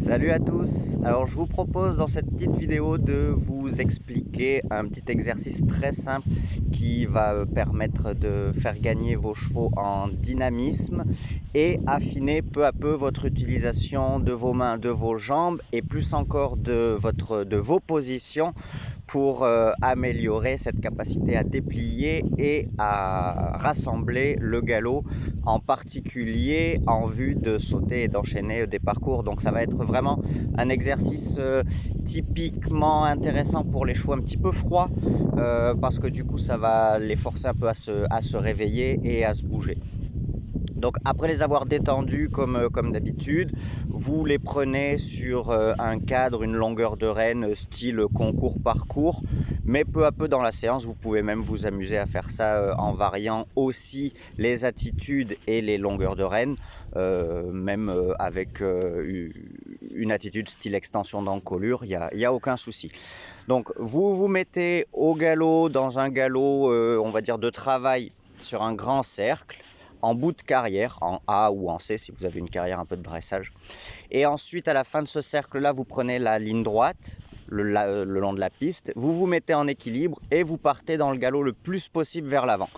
Salut à tous. Alors je vous propose dans cette petite vidéo de vous expliquer un petit exercice très simple qui va permettre de faire gagner vos chevaux en dynamisme et affiner peu à peu votre utilisation de vos mains, de vos jambes et plus encore de vos positions pour améliorer cette capacité à déplier et à rassembler le galop, en particulier en vue de sauter et d'enchaîner des parcours. Donc ça va être vraiment un exercice typiquement intéressant pour les chevaux un petit peu froids, parce que du coup ça va les forcer un peu à se réveiller et à se bouger. Donc après les avoir détendus comme d'habitude, vous les prenez sur un cadre, une longueur de rêne style concours-parcours, mais peu à peu dans la séance, vous pouvez même vous amuser à faire ça en variant aussi les attitudes et les longueurs de rêne, même avec une attitude style extension d'encolure, il n'y a aucun souci. Donc vous vous mettez au galop, dans un galop on va dire de travail sur un grand cercle, en bout de carrière, en A ou en C si vous avez une carrière un peu de dressage. Et ensuite à la fin de ce cercle là, vous prenez la ligne droite le long de la piste, vous vous mettez en équilibre et vous partez dans le galop le plus possible vers l'avant.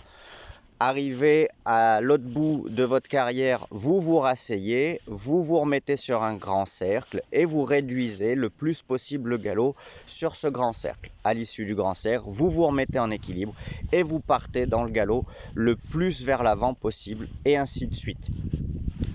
Arrivé à l'autre bout de votre carrière, vous vous rasseyez, vous vous remettez sur un grand cercle et vous réduisez le plus possible le galop sur ce grand cercle. À l'issue du grand cercle, vous vous remettez en équilibre et vous partez dans le galop le plus vers l'avant possible et ainsi de suite.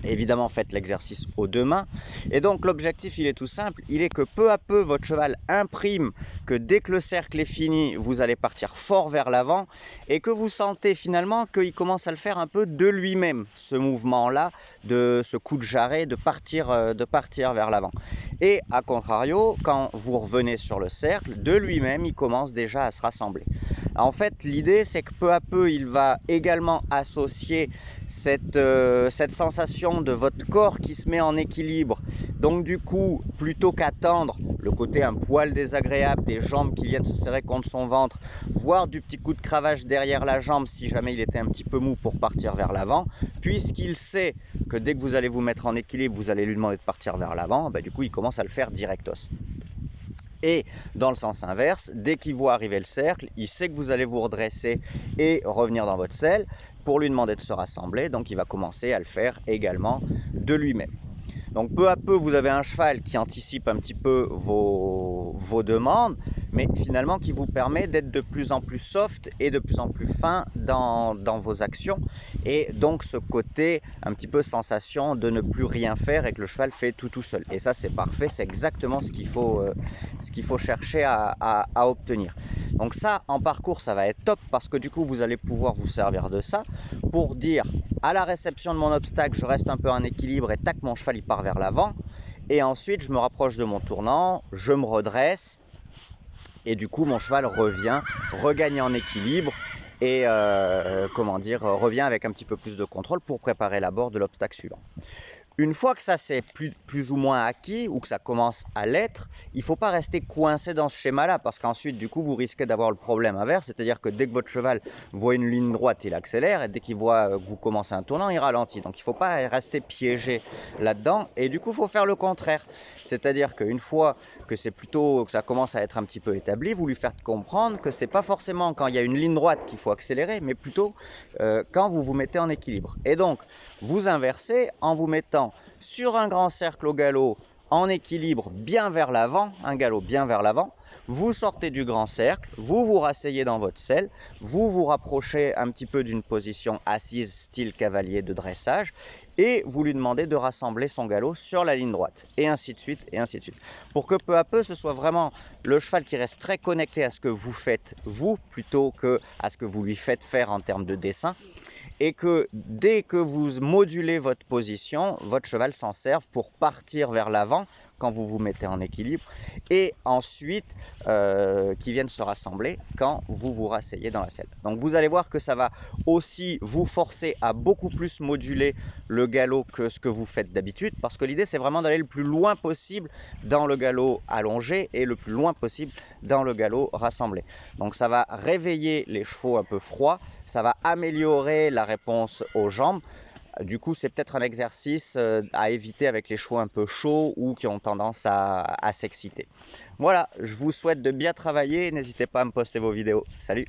Évidemment, faites l'exercice aux deux mains. Et donc l'objectif, il est tout simple, il est que peu à peu, votre cheval imprime que dès que le cercle est fini, vous allez partir fort vers l'avant et que vous sentez finalement qu'il commence à le faire un peu de lui-même, ce mouvement-là, de ce coup de jarret, de partir vers l'avant. Et à contrario, quand vous revenez sur le cercle, de lui-même, il commence déjà à se rassembler. En fait, l'idée, c'est que peu à peu, il va également associer cette sensation de votre corps qui se met en équilibre. Donc du coup, plutôt qu'attendre le côté un poil désagréable des jambes qui viennent se serrer contre son ventre, voire du petit coup de cravache derrière la jambe si jamais il était un petit peu mou pour partir vers l'avant, puisqu'il sait que dès que vous allez vous mettre en équilibre, vous allez lui demander de partir vers l'avant, du coup il commence à le faire directos. Et dans le sens inverse, dès qu'il voit arriver le cercle, il sait que vous allez vous redresser et revenir dans votre selle pour lui demander de se rassembler. Donc il va commencer à le faire également de lui-même. Donc peu à peu, vous avez un cheval qui anticipe un petit peu vos demandes, mais finalement qui vous permet d'être de plus en plus soft et de plus en plus fin dans vos actions. Et donc ce côté un petit peu sensation de ne plus rien faire et que le cheval fait tout seul. Et ça c'est parfait, c'est exactement ce qu'il faut chercher à obtenir. Donc ça en parcours ça va être top parce que du coup vous allez pouvoir vous servir de ça pour dire à la réception de mon obstacle je reste un peu en équilibre et tac mon cheval il part vers l'avant et ensuite je me rapproche de mon tournant, je me redresse et du coup mon cheval regagne en équilibre et revient avec un petit peu plus de contrôle pour préparer l'abord de l'obstacle suivant. Une fois que ça c'est plus ou moins acquis ou que ça commence à l'être, il ne faut pas rester coincé dans ce schéma-là parce qu'ensuite du coup vous risquez d'avoir le problème inverse, c'est-à-dire que dès que votre cheval voit une ligne droite, il accélère et dès qu'il voit que vous commencez un tournant, il ralentit. Donc il ne faut pas rester piégé là-dedans et du coup il faut faire le contraire. C'est-à-dire qu'une fois que ça commence à être un petit peu établi, vous lui faites comprendre que c'est pas forcément quand il y a une ligne droite qu'il faut accélérer, mais plutôt quand vous vous mettez en équilibre. Et donc vous inversez en vous mettant sur un grand cercle au galop en équilibre bien vers l'avant, un galop bien vers l'avant, vous sortez du grand cercle, vous vous rasseyez dans votre selle, vous vous rapprochez un petit peu d'une position assise style cavalier de dressage et vous lui demandez de rassembler son galop sur la ligne droite et ainsi de suite et ainsi de suite. Pour que peu à peu ce soit vraiment le cheval qui reste très connecté à ce que vous faites vous plutôt que à ce que vous lui faites faire en termes de dessin. Et que dès que vous modulez votre position, votre cheval s'en serve pour partir vers l'avant quand vous vous mettez en équilibre et ensuite qui viennent se rassembler quand vous vous rasseyez dans la selle. Donc vous allez voir que ça va aussi vous forcer à beaucoup plus moduler le galop que ce que vous faites d'habitude parce que l'idée c'est vraiment d'aller le plus loin possible dans le galop allongé et le plus loin possible dans le galop rassemblé. Donc ça va réveiller les chevaux un peu froids, ça va améliorer la réponse aux jambes. Du coup, c'est peut-être un exercice à éviter avec les chevaux un peu chauds ou qui ont tendance à s'exciter. Voilà, je vous souhaite de bien travailler. N'hésitez pas à me poster vos vidéos. Salut!